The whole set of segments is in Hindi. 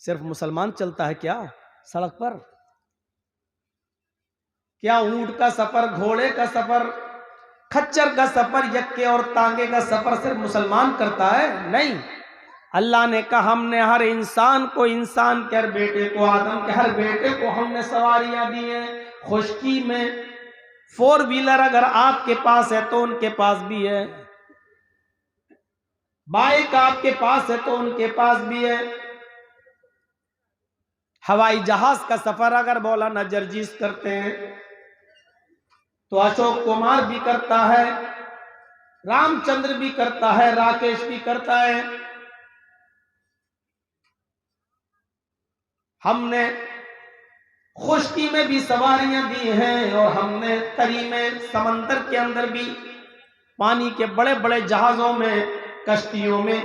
सिर्फ मुसलमान चलता है क्या सड़क पर? क्या ऊंट का सफर, घोड़े का सफर, खच्चर का सफर, यक्के और तांगे का सफर सिर्फ मुसलमान करता है? नहीं। अल्लाह ने कहा हमने हर इंसान को, इंसान के हर बेटे को, आदम के हर बेटे को हमने सवारियां दी हैं। खुशकी में 4 व्हीलर अगर आपके पास है तो उनके पास भी है, बाइक आपके पास है तो उनके पास भी है। हवाई जहाज का सफर अगर मौलाना जर्जीस करते हैं तो अशोक कुमार भी करता है, रामचंद्र भी करता है, राकेश भी करता है। हमने खुश्की में भी सवारियां दी हैं और हमने तरी में, समंदर के अंदर भी, पानी के बड़े बड़े जहाजों में, कश्तियों में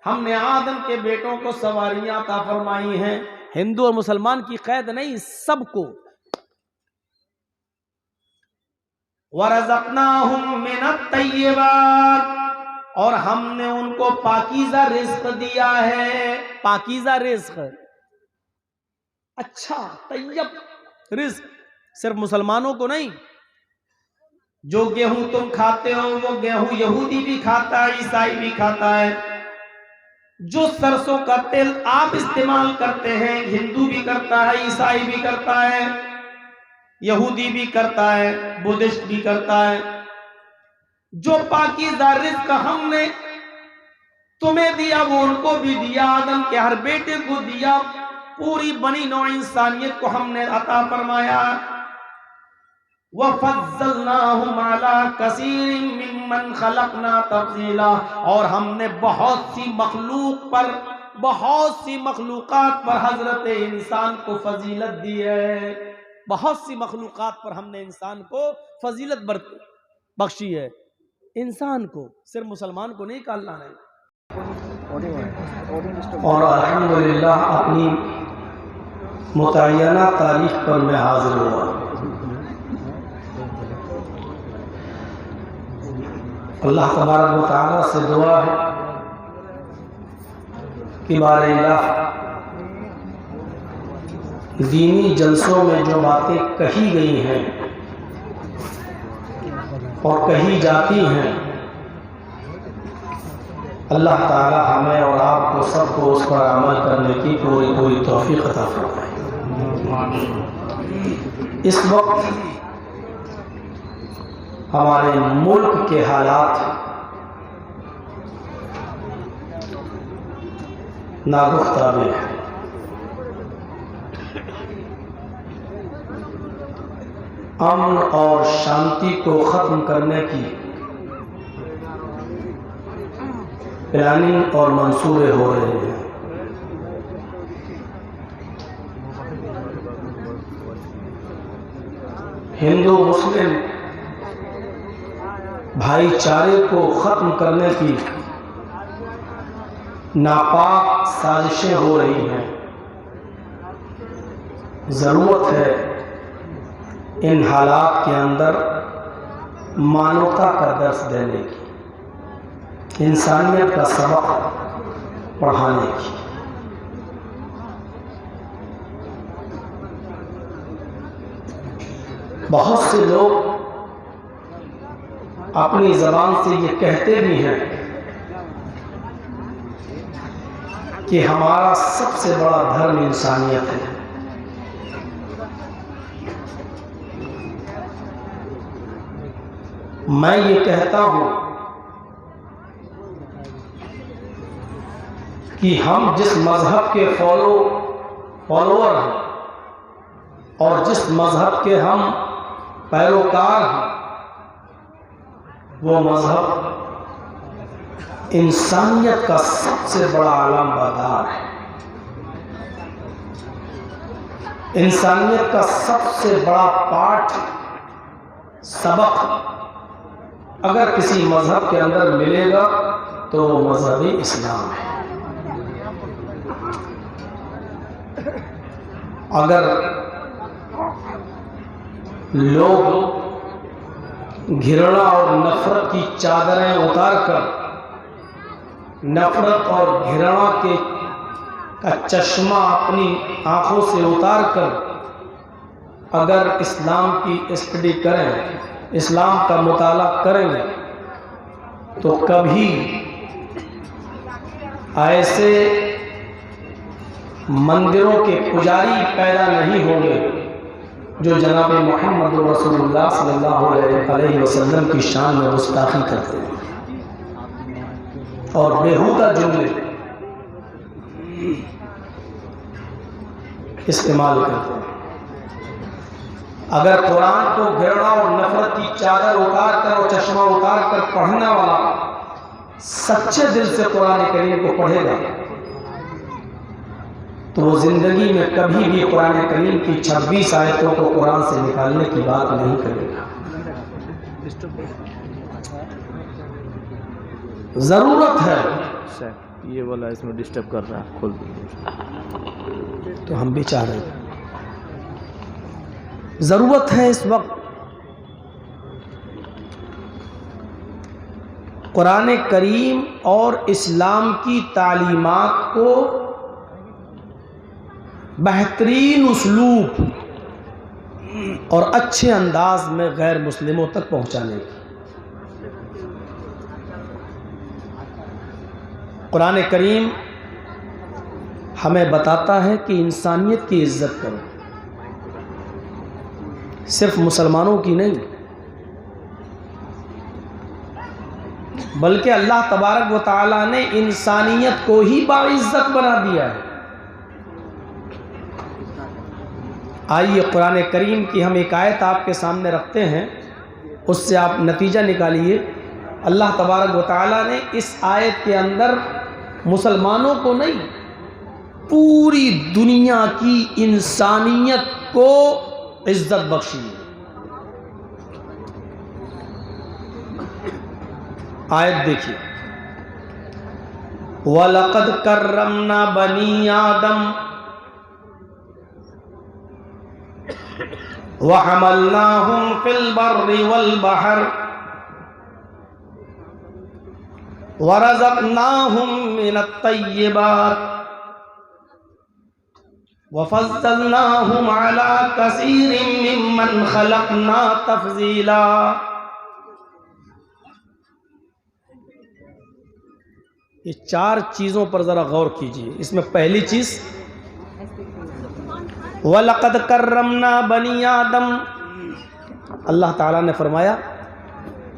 हमने आदम के बेटों को सवारियां अता फरमाई हैं। हिंदू और मुसलमान की कैद नहीं, सबको। वरज़क़नाहुम मिनत-तय्यिबात, और हमने उनको पाकीज़ा रिज़्क़ दिया है। पाकीज़ा रिज़्क़, अच्छा तैयब रिज़्क़ सिर्फ मुसलमानों को नहीं। जो गेहूं तुम खाते हो वो गेहूं यहूदी भी खाता है, ईसाई भी खाता है। जो सरसों का तेल आप इस्तेमाल करते हैं हिंदू भी करता है, ईसाई भी करता है, यहूदी भी करता है, बुद्धिस्ट भी करता है। जो पाकीज़ा रिज़्क़ हमने तुम्हें दिया वो उनको भी दिया, आदम के हर बेटे को दिया, पूरी बनी नौ इंसानियत को हमने अता फरमाया। वफ़ज़्ज़लनाहुम अला कसीरिम मिम्मन खलक़ना तफ़ज़ीला, और हमने बहुत सी मखलूक़ात पर हजरत इंसान को फजीलत दी है। बहुत सी मखलूक़ात पर हमने इंसान को फजीलत बख्शी है। इंसान को, सिर्फ मुसलमान को नहीं कहा अल्लाह ने। और अल्हम्दुलिल्लाह अपनी मुतय्यना तारीख पर मैं हाजिर हुआ। अल्लाह तबारक व तआला से दुआ है कि बार-ए-इलाह दीनी जलसों में जो बातें कही गई हैं और कही जाती हैं, अल्लाह ताला हमें और आपको सबको उस पर अमल करने की पूरी तौफीक अता फरमाए। इस वक्त हमारे मुल्क के हालात नागुफ्ताबे हैं। अमन और शांति को खत्म करने की प्लानिंग और मंसूबे हो रहे हैं। हिंदू मुस्लिम भाईचारे को खत्म करने की नापाक साजिशें हो रही हैं। जरूरत है इन हालात के अंदर मानवता का दर्स देने की, इंसानियत का सबक पढ़ाने की। बहुत से लोग अपनी ज़बान से ये कहते भी हैं कि हमारा सबसे बड़ा धर्म इंसानियत है। मैं ये कहता हूं कि हम जिस मजहब के फॉलोअर हैं और जिस मजहब के हम पैरोकार हैं, वो मजहब इंसानियत का सबसे बड़ा आलमबरदार है। इंसानियत का सबसे बड़ा पाठ, सबक अगर किसी मजहब के अंदर मिलेगा तो वो मजहबी इस्लाम है। अगर लोग घृणा और नफरत की चादरें उतारकर नफरत और घृणा के का चश्मा अपनी आंखों से उतार कर अगर इस्लाम की स्टडी करें, इस्लाम का मुताला करेंगे, तो कभी ऐसे मंदिरों के पुजारी पैदा नहीं होंगे जो जनाब मोहम्मद रसूलुल्लाह सल्लल्लाहु अलैहि वसल्लम की शान में गुस्ताखी करते हैं और बेहुदा जुमले इस्तेमाल करते हैं। अगर कुरान को घृणा और नफरत की चादर उतार कर और चश्मा उतार कर पढ़ने वाला सच्चे दिल से कुरान करीम को पढ़ेगा, तो वो जिंदगी में कभी भी कुरान करीम की 26 आयतों को कुरान से निकालने की बात नहीं करेगा। जरूरत है सर, ये वाला इसमें डिस्टर्ब कर रहा है, खोल दीजिए। तो हम भी चाह रहे हैं, जरूरत है इस वक्त कुरान करीम और इस्लाम की तालीमात को बेहतरीन उस्लूब और अच्छे अंदाज में गैर मुस्लिमों तक पहुंचाने की। कुरान करीम हमें बताता है कि इंसानियत की इज्जत करो, सिर्फ मुसलमानों की नहीं, बल्कि अल्लाह तबारक व तआला ने इंसानियत को ही बाइज्जत बना दिया है। आइए कुरान करीम की हम एक आयत आपके सामने रखते हैं, उससे आप नतीजा निकालिए। अल्लाह तबारक व तआला ने इस आयत के अंदर मुसलमानों को नहीं, पूरी दुनिया की इंसानियत को इज्जत बख्शी। आयत देखिए, वलक़द कर्रमना बनी आदम वहमलनाहुम फिल बर्रि वल बहर वरज़क़नाहुम मिनत तय्यिबात वफ़ज़्ज़लनाहुम अला कसीरिम मिम्मन ख़लक़ना तफ़ज़ीला। ये 4 चीज़ों पर ज़रा गौर कीजिए। इसमें पहली चीज़, वलक़द कर्रमना बनी आदम, अल्लाह ताला ने फरमाया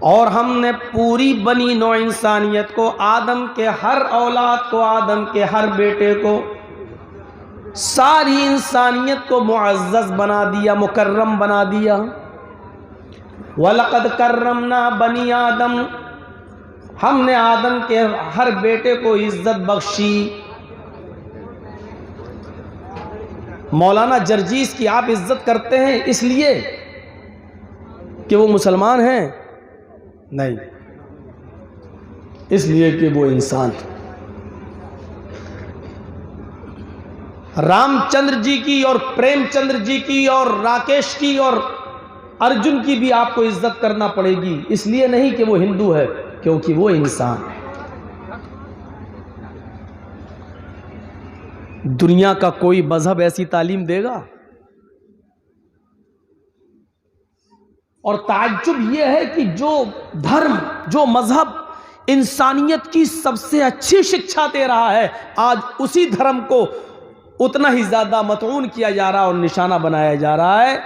और हमने पूरी बनी नौ इंसानियत को, आदम के हर औलाद को, आदम के हर बेटे को, सारी इंसानियत को मुअज़्ज़ज़ बना दिया, मुकर्रम बना दिया। वलक़द कर्रमना बनी आदम, हमने आदम के हर बेटे को इज्जत बख्शी। मौलाना जर्जीस की आप इज्जत करते हैं इसलिए कि वो मुसलमान हैं? नहीं, इसलिए कि वो इंसान थे। रामचंद्र जी की और प्रेमचंद्र जी की और राकेश की और अर्जुन की भी आपको इज्जत करना पड़ेगी, इसलिए नहीं कि वो हिंदू है, क्योंकि वो इंसान है। दुनिया का कोई मजहब ऐसी तालीम देगा? और ताज्जुब यह है कि जो धर्म, जो मजहब इंसानियत की सबसे अच्छी शिक्षा दे रहा है, आज उसी धर्म को उतना ही ज्यादा मतऊन किया जा रहा है और निशाना बनाया जा रहा है।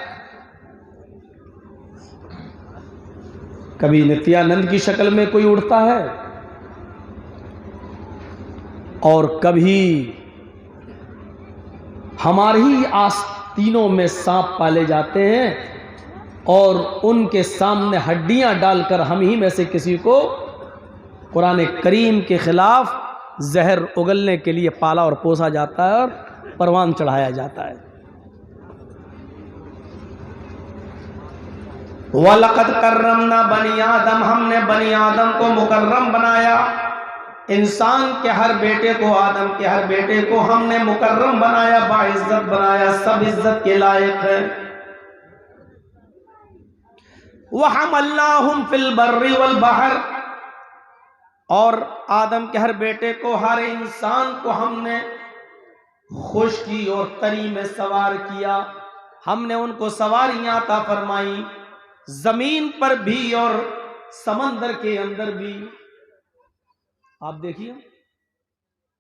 कभी नित्यानंद की शक्ल में कोई उड़ता है और कभी हमारे ही आस्तीनों में सांप पाले जाते हैं और उनके सामने हड्डियां डालकर हम ही में से किसी को कुरान करीम के खिलाफ जहर उगलने के लिए पाला और पोसा जाता है और परवान चढ़ाया जाता है। वलक़द कर्रमना बनी आदम, हमने बनी आदम को मुकर्रम बनाया। इंसान के हर बेटे को, आदम के हर बेटे को हमने मुकर्रम बनाया, बाइज्जत बनाया, सब इज्जत के लायक है। वहमलनाहुम फिल बर्रि वल बहर, और आदम के हर बेटे को, हर इंसान को हमने खुश्की और तरी में सवार किया, हमने उनको सवारियां अता फरमाई, जमीन पर भी और समंदर के अंदर भी। आप देखिए